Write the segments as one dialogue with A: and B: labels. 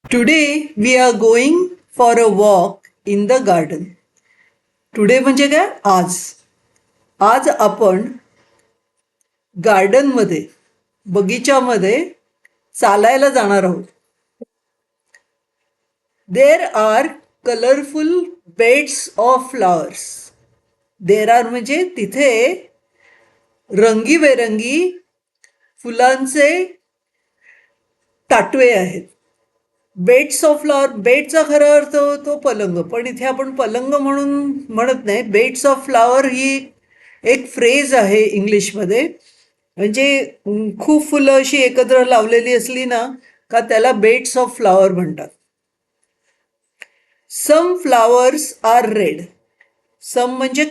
A: Today we are going for a walk in the garden. Today म्हणजे काय? आज आपण गार्डनमध्ये बगीच्यामध्ये चालायला जाणार आहोत. There are colorful beds of flowers. There are म्हणजे तिथे रंगीबेरंगी फुलांचे ताटवे आहेत. बेड्स ऑफ फ्लॉवर, बेडचा खरा अर्थ होतो पलंग, पण इथे आपण पलंग म्हणून म्हणत नाही. बेड्स ऑफ फ्लॉवर ही एक फ्रेज आहे इंग्लिशमध्ये. म्हणजे खूप फुलं अशी एकत्र लावलेली असली ना का त्याला बेड्स ऑफ फ्लॉवर म्हणतात. Some flowers are red. Some म्हणजे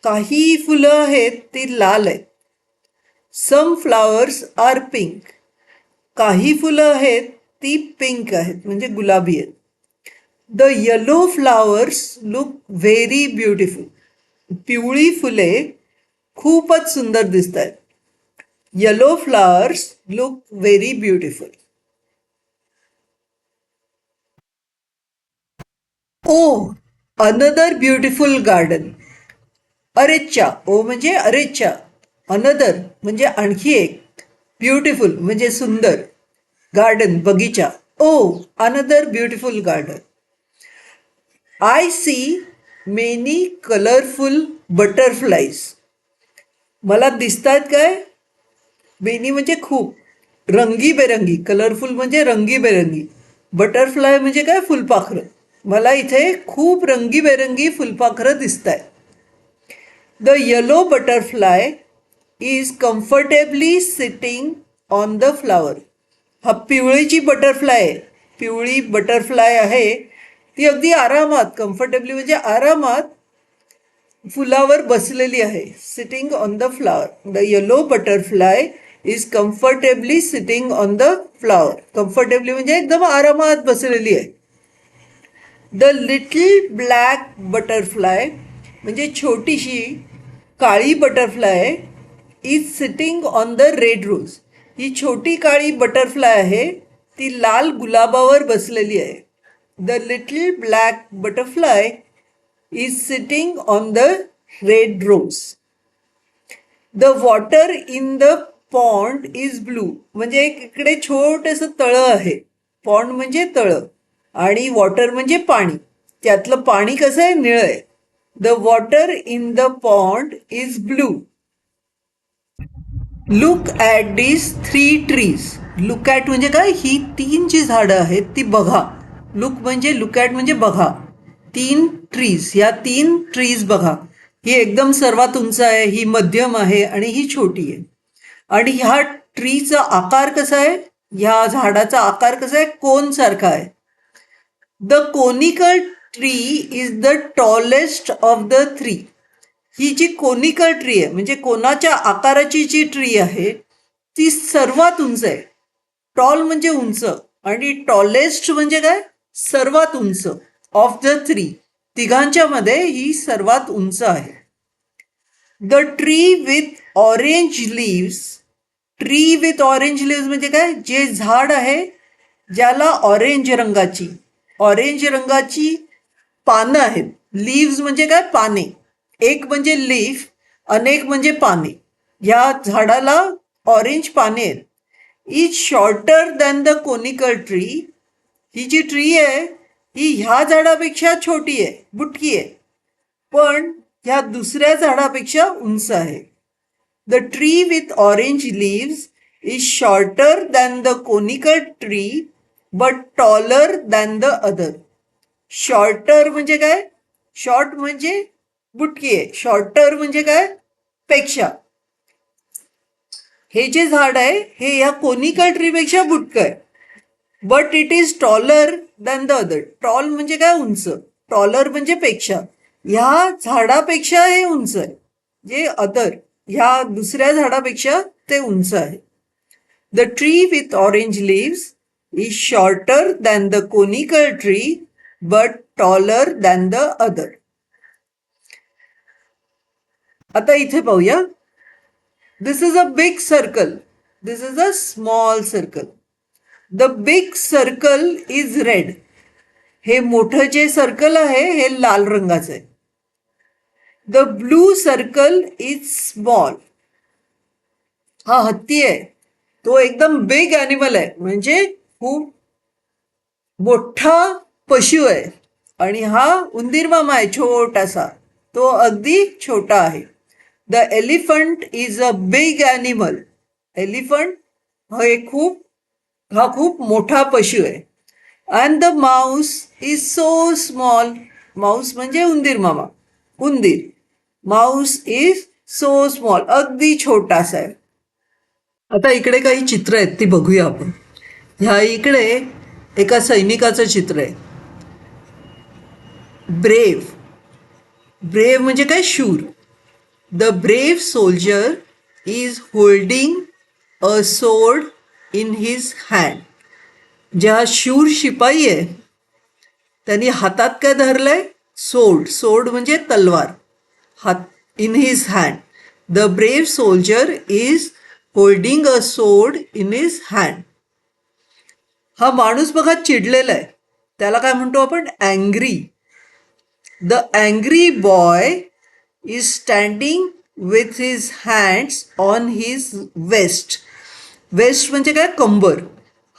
A: काही फुलं आहेत ती लाल आहेत. Some flowers are pink. काही फुलं आहेत ती पिंक आहेत म्हणजे गुलाबी आहेत. The yellow flowers look very beautiful. पिवळी फुले खूपच सुंदर दिसत आहेत. Yellow flowers look very beautiful. Oh, another beautiful garden. अरेच्चा, ओ म्हणजे अरेच्चा. अनदर म्हणजे आणखी एक. ब्युटिफुल म्हणजे सुंदर. गार्डन बगीचा. Oh, another beautiful garden. I see many colourful butterflies. मला दिसतात काय? मेनी म्हणजे खूप. रंगीबेरंगी. कलरफुल म्हणजे रंगीबेरंगी. बटरफ्लाय म्हणजे काय? फुलपाखरं. मला इथे खूप रंगीबेरंगी फुलपाखरं दिसत आहेत. The yellow butterfly is comfortably sitting on the flower. हा पिवळीची बटरफ्लाय आहे. पिवळी बटरफ्लाय आहे ती अगदी आरामात, कम्फर्टेबली म्हणजे आरामात फुलावर बसलेली आहे. Sitting on the flower. The yellow butterfly is comfortably sitting on the flower. Comfortably म्हणजे एकदम आरामात बसलेली आहे. द लिटल ब्लॅक बटरफ्लाय म्हणजे छोटीशी काळी butterfly is sitting on the red rose. ही छोटी काळी बटरफ्लाय आहे ती लाल गुलाबावर बसलेली आहे. The little black butterfly is sitting on the red rose. The water in the pond is blue. म्हणजे इकडे छोटंसं तळं आहे. पॉन्ड म्हणजे तळं आणि वॉटर म्हणजे पाणी. त्यातलं पाणी कसं आहे? निळं आहे. The water in the pond is blue. Look at this 3 trees. Look at म्हणजे काय? ही 3 जी झाडं आहेत ती बघा. लुक म्हणजे लुक ॲट म्हणजे बघा. 3 ट्रीज, या 3 ट्रीज बघा. ही एकदम सर्वात उंच आहे, ही मध्यम आहे आणि ही छोटी आहे. आणि ह्या ट्रीचा आकार कसा आहे? ह्या झाडाचा आकार कसा आहे? कोन सारखा आहे. The conical tree is the tallest of the 3. ही जी कोनिकल ट्री आहे म्हणजे कोनाच्या आकाराची जी ट्री आहे ती सर्वात उंच आहे. टॉल म्हणजे उंच आणि टॉलेस्ट म्हणजे काय? सर्वात उंच. ऑफ द 3, तिघांच्या मध्ये ही सर्वात उंच आहे. The tree with orange leaves. Tree with orange leaves म्हणजे काय? जे झाड आहे ज्याला ऑरेंज रंगाची पानं आहेत. लिव्स म्हणजे काय? पाने. एक म्हणजे लीफ, अनेक म्हणजे पाने. या झाडाला ऑरेंज पाने आहेत. Is shorter than the conical tree. ही जी ट्री आहे ही ह्या झाडापेक्षा छोटी आहे, बुटकी आहे, पण ह्या दुसऱ्या झाडापेक्षा उंच आहे. The tree with orange leaves is shorter than the conical tree but taller than the other. Shorter म्हणजे काय? शॉर्ट म्हणजे बुटकी आहे. शॉर्टर म्हणजे काय? पेक्षा. हे जे झाड आहे हे या कोनिकल ट्रीपेक्षा बुटकं आहे. But it is taller than the other. Tall म्हणजे काय? उंच. टॉलर म्हणजे पेक्षा. ह्या झाडापेक्षा हे उंच आहे. जे अदर, ह्या दुसऱ्या झाडापेक्षा ते उंच आहे. The tree with orange leaves is shorter than the conical tree but taller than the other. आता इथे पाहूया. This is a big circle. This is a small circle. The big circle is red. हे मोठं जे circle आहे हे लाल रंगाचं आहे. The blue circle is small. हा हत्ती आहे, तो एकदम बिग ॲनिमल आहे, म्हणजे खूप मोठा पशु आहे. आणि हा उंदीर मामा आहे छोटासा, तो अगदी छोटा आहे. The elephant is a big animal. Elephant हा खूप मोठा पशु आहे. And the mouse is so small. Mouse म्हणजे उंदीर मामा, उंदीर. माऊस इज सो स्मॉल, अगदी छोटासा आहे. आता इकडे काही चित्र आहेत ती बघूया आपण. ह्या इकडे एका सैनिकाचं चित्र आहे. ब्रेव. ब्रेव म्हणजे काय? शूर. The brave soldier is holding a sword in his hand. ज्या शूर शिपाई आहे त्यांनी हातात काय धरलंय? सोर्ड. सोर्ड म्हणजे तलवार. हात in his hand. The brave soldier is holding a sword in his hand. हा माणूस बघा चिडलेला आहे, त्याला काय म्हणतो आपण? Angry. The angry boy is standing with his hands on his waist. Waist म्हणजे काय? कंबर.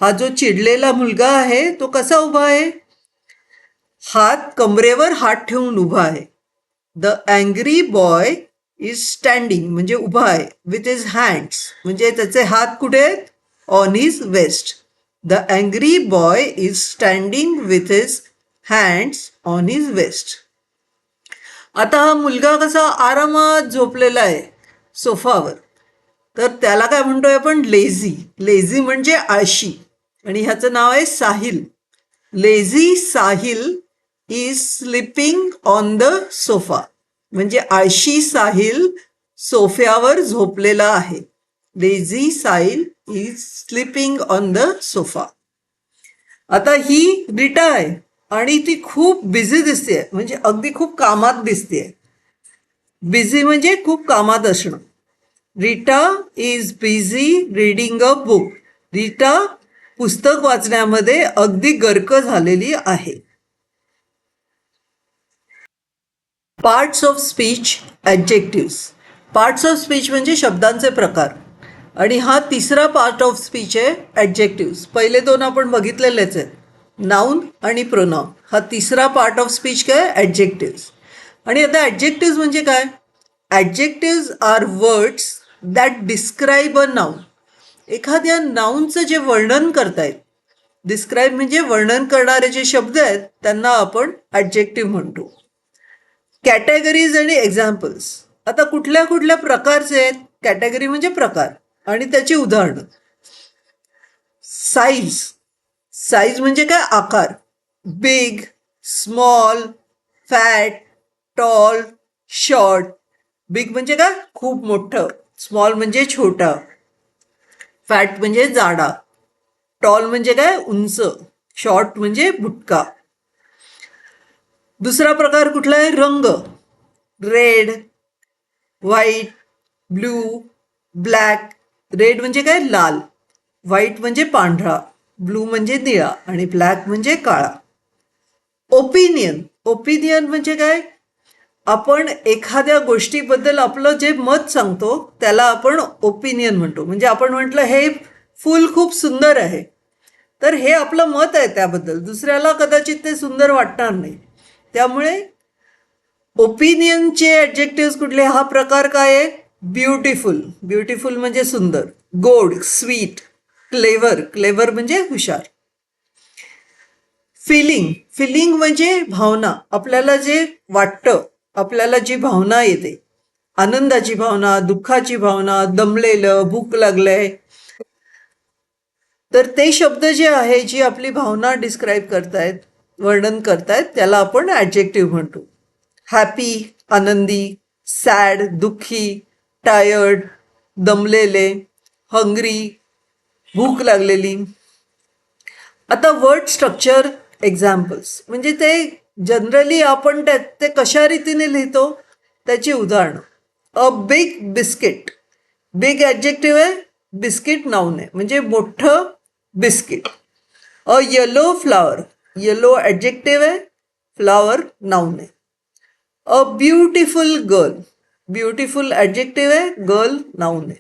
A: हा जो चिडलेला मुलगा आहे तो कसा उभा आहे? हात कमरेवर हात ठेवून उभा आहे. The angry boy is standing म्हणजे उभा आहे. विथ हिज हँड्स म्हणजे त्याचे हात कुठे आहेत? On his waist. The angry boy is standing with his hands on his waist. आता हा मुलगा कसा आरामात झोपलेला आहे सोफावर, तर त्याला काय म्हणतोय आपण? लेझी. लेझी म्हणजे आळशी. आणि ह्याचं नाव आहे Sahil. Lazy Sahil is sleeping on the sofa. म्हणजे आळशी साहिल सोफ्यावर झोपलेला आहे. Lazy Sahil is sleeping on the sofa. आता ही रिटा आहे आणि ती खूप बिझी दिसते, म्हणजे अगदी खूप कामात दिसते. बिझी म्हणजे खूप कामात असणं. Rita is busy reading a book. Rita पुस्तक वाचण्यामध्ये अगदी गर्क झालेली आहे. Parts of speech, adjectives. Parts of speech म्हणजे शब्दांचे प्रकार. आणि हा तिसरा पार्ट ऑफ स्पीच आहे ॲडजेक्टिव्स. पहिले दोन आपण बघितलेलेच आहेत, नाऊन आणि प्रोनाऊन. हा तिसरा पार्ट ऑफ स्पीच काय? ॲडजेक्टिव्स. आणि आता ॲडजेक्टिव्स म्हणजे काय? Adjectives are words that describe a noun. एखाद्या नाऊनचं जे वर्णन करतायत, डिस्क्राईब म्हणजे वर्णन करणारे जे शब्द आहेत त्यांना आपण ॲडजेक्टिव्ह म्हणतो. कॅटेगरीज आणि एक्झाम्पल्स. आता कुठल्या कुठल्या प्रकारचे आहेत? कॅटेगरी म्हणजे प्रकार आणि त्याची उदाहरणं. साईज. साईज म्हणजे काय? आकार. Big, small, fat, tall, short. Big म्हणजे काय? खूप मोठं. स्मॉल म्हणजे छोटा. फॅट म्हणजे जाडा. टॉल म्हणजे काय? उंच. शॉर्ट म्हणजे बुटका. दुसरा प्रकार कुठला आहे? रंग. Red, white, blue, black. Red म्हणजे काय? लाल. व्हाईट म्हणजे पांढरा. ब्लू म्हणजे निळा आणि ब्लॅक म्हणजे काळा. ओपिनियन. ओपिनियन म्हणजे काय? आपण एखाद्या गोष्टीबद्दल आपलं जे मत सांगतो त्याला आपण ओपिनियन म्हणतो. म्हणजे आपण म्हटलं हे फूल खूप सुंदर आहे, तर हे आपलं मत आहे त्याबद्दल, दुसऱ्याला कदाचित ते सुंदर वाटणार नाही. त्यामुळे ओपिनियनचे ॲडजेक्टिव्ह कुठले? हा प्रकार काय आहे? ब्युटिफुल. ब्युटिफुल म्हणजे सुंदर. गोड, स्वीट, क्लेवर. क्लेवर म्हणजे हुशार. फिलिंग. फिलिंग म्हणजे भावना. आपल्याला जे वाटतं, आपल्याला जी भावना येते, आनंदाची भावना, दुःखाची भावना, दमलेलं, भूक लागलंय, तर ते शब्द जे आहे, जी आपली भावना डिस्क्राईब करतायत, वर्णन करतायत, त्याला आपण ॲडजेक्टिव्ह म्हणतो. हॅपी, आनंदी. सॅड, दुःखी. टायर्ड, दमलेले. हंग्री, भूक लागलेली. आता वर्ड स्ट्रक्चर, एक्झाम्पल्स म्हणजे ते जनरली आपण ते कशा रीतीने लिहितो त्याची उदाहरणं. A big biscuit. Big adjective आहे, बिस्किट नाऊन आहे, म्हणजे मोठं biscuit. A yellow flower, yellow adjective आहे, फ्लावर नाऊन आहे. A beautiful girl, beautiful adjective आहे, गर्ल नाऊन आहे.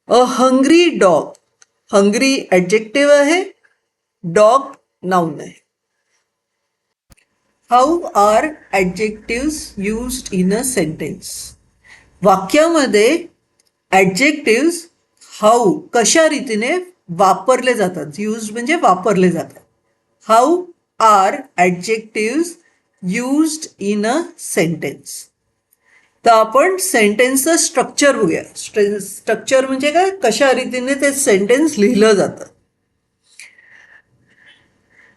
A: A hungry dog, hungry adjective आहे, डॉग नाऊन आहे. How are adjectives used in a sentence. वाक्यामध्ये ॲडजेक्टिव्स हाऊ कशा रीतीने वापरले जातात, यूज म्हणजे वापरले जातात. How are adjectives used in a sentence. तर आपण सेंटेन्सचं स्ट्रक्चर बघूया. स्ट्रक्चर म्हणजे काय, कशा रीतीने ते सेंटेन्स लिहिलं जातं.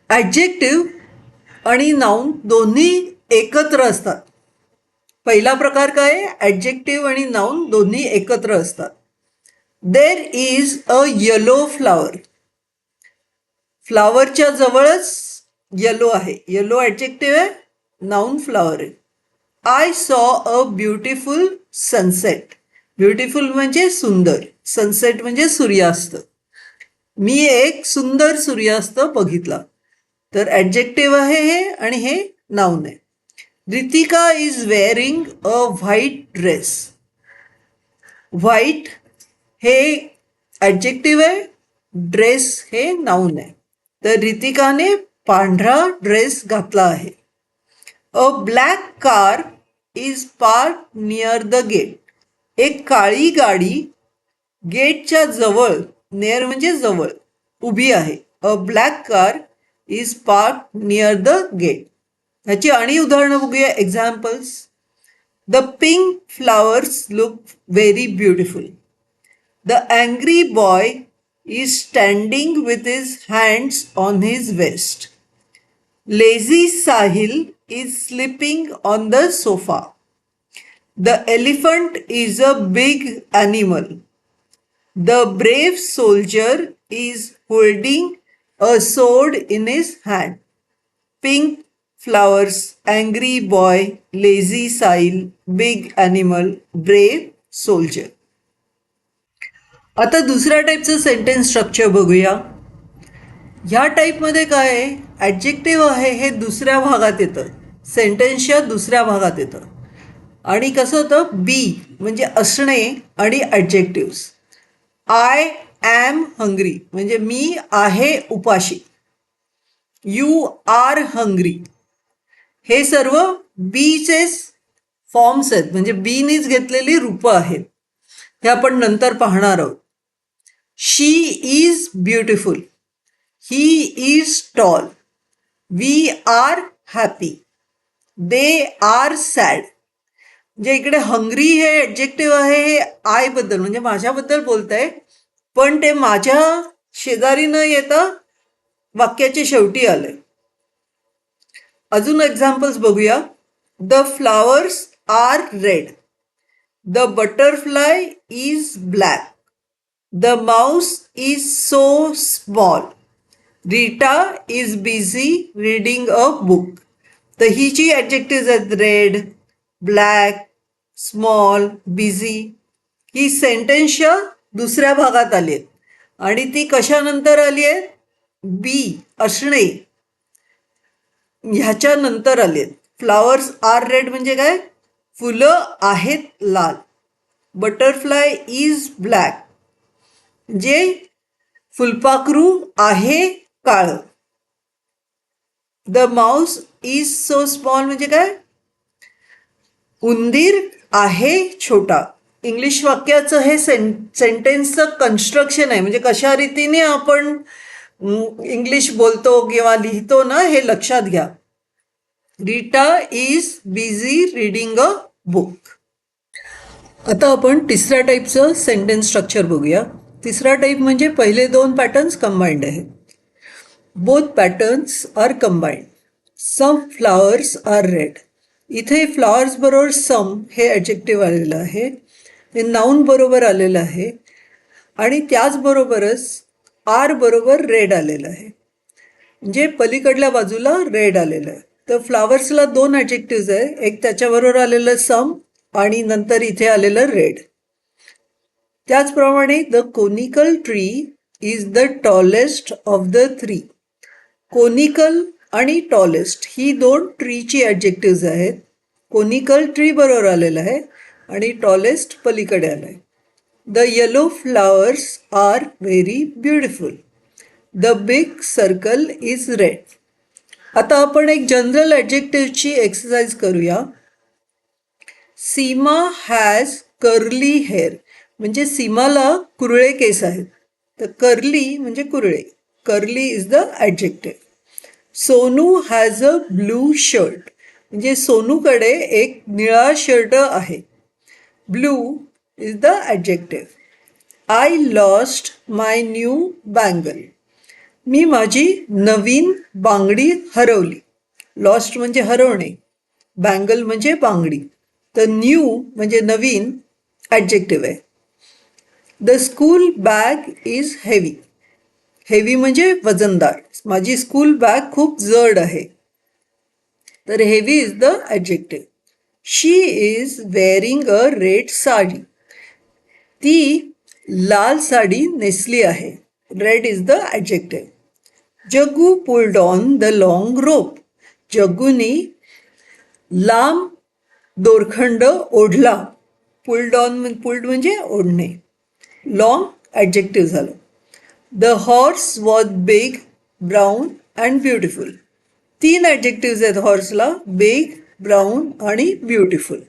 A: ॲडजेक्टिव्ह आणि नाऊन दोन्ही एकत्र असतात. पहिला प्रकार काय, ॲडजेक्टिव्ह आणि नाऊन दोन्ही एकत्र असतात. There is a yellow flower, फ्लावरच्या जवळच येलो आहे, येलो ॲडजेक्टिव्ह आहे, नाऊन फ्लावर आहे. I saw a beautiful sunset, beautiful म्हणजे सुंदर, सनसेट म्हणजे सूर्यास्त. मी एक सुंदर सूर्यास्त बघितला. तर ॲडजेक्टिव्ह आहे हे आणि हे नाऊन आहे. Ritika is wearing a white dress, white हे ॲडजेक्टिव्ह आहे, ड्रेस हे नाऊन आहे. तर रितिकाने पांढरा ड्रेस घातला आहे. A black car is park near the gate, एक काळी गाडी गेटच्या जवळ, नियर म्हणजे जवळ, उभी आहे. A black car is park near the gate. ह्याची आणि उदाहरणं बघूया, examples. The pink flowers look very beautiful. The angry boy is standing with his hands on his waist. Lazy Sahil is sleeping on the sofa. The elephant is a big animal. The brave soldier is holding a sword in his hand. Pink flowers, angry boy, lazy Sahil, big animal, brave soldier. आता दुसऱ्या टाईपचं sentence structure बघूया. ह्या टाईपमध्ये काय आहे, adjective आहे हे दुसऱ्या भागात येतं, सेंटेन्सच्या दुसऱ्या भागात येतं. आणि कसं होतं, बी म्हणजे असणे आणि ॲडजेक्टिव्स. आय ॲम हंग्री म्हणजे मी आहे उपाशी. यू आर हंग्री हे सर्व बीचेच फॉर्म्स आहेत, म्हणजे बीनीच घेतलेली रूपं आहेत. हे आपण नंतर पाहणार आहोत. She is beautiful, he is tall, we are happy, they are sad. म्हणजे इकडे हंग्री हे ॲडजेक्टिव्ह आहे, हे आय बद्दल म्हणजे माझ्याबद्दल बोलत आहे, पण ते माझ्या शेजारी न येता वाक्याच्या शेवटी आलंय. अजून एक्झाम्पल्स बघूया. The flowers are red, the butterfly is black, the mouse is so small, Rita is busy reading a book. तर ही जी ॲडजेक्टिव्ज आहेत, रेड, ब्लॅक, स्मॉल, बिझी, ही सेंटेन्सच्या दुसऱ्या भागात आली आहेत. आणि ती कशानंतर आली आहे, बी असणे ह्याच्यानंतर आली आहेत. फ्लावर्स आर रेड म्हणजे काय, फुलं आहेत लाल. बटरफ्लाय इज ब्लॅक म्हणजे फुलपाखरू आहे काळ. The mouse is so small म्हणजे काय, उंदीर आहे छोटा. इंग्लिश वाक्याचं हे सेंटेन्सचं कन्स्ट्रक्शन आहे, म्हणजे कशा रीतीने आपण इंग्लिश बोलतो किंवा लिहितो ना, हे लक्षात घ्या. Rita is busy reading a book. आता आपण तिसऱ्या टाईपचं सेंटेन्स स्ट्रक्चर बघूया. तिसरा टाईप म्हणजे पहिले दोन पॅटर्न्स कंबाईंड आहेत. Both patterns are combined. Some flowers are red. इथे फ्लावर्स बरोबर सम हे ॲडजेक्टिव्ह आलेलं आहे, हे नाऊन बरोबर आलेलं आहे, आणि त्याचबरोबरच आर बरोबर रेड आलेलं आहे, म्हणजे पलीकडल्या बाजूला रेड आलेलं आहे. तर फ्लावर्सला दोन ॲडजेक्टिव्ज आहे, एक त्याच्याबरोबर आलेलं सम आणि नंतर इथे आलेलं रेड. त्याचप्रमाणे the conical tree is the tallest of the three. Conical आणि टॉलेस्ट ही दोन ट्रीची ॲडजेक्टिव्ज आहेत. कोनिकल ट्री बरोबर आलेलं आहे आणि टॉलेस्ट पलीकडे आलं आहे. The yellow flowers are very beautiful. The big circle is red. आता आपण एक जनरल ॲडजेक्टिव्हची एक्सरसाइज करूया. Seema has curly hair. म्हणजे सीमाला कुरळे केस आहेत. तर कर्ली म्हणजे कुरळे. Curly is the adjective. Sonu has a blue shirt. म्हणजे सोनूकडे एक निळा शर्ट आहे. Blue is the adjective. I lost my new bangle. मी माझी नवीन बांगडी हरवली. लॉस्ट म्हणजे हरवणे, बँगल म्हणजे बांगडी. तर न्यू म्हणजे नवीन ॲडजेक्टिव्ह आहे. The school bag is heavy. Heavy म्हणजे वजनदार. माझी स्कूल बॅग खूप जड आहे. तर heavy is the adjective. She is wearing a red sari. ती लाल साडी नेसली आहे. Red is the adjective. Jaggu pulled on the long rope. जग्गूनी लांब दोरखंड ओढला. पुल्ड म्हणजे ओढणे. लॉंग ॲडजेक्टिव्ह झालं. The horse was big, brown and beautiful. तीन ॲडजेक्टिव्ज आहेत हॉर्सला. बिग, ब्राऊन आणि ब्युटिफुल.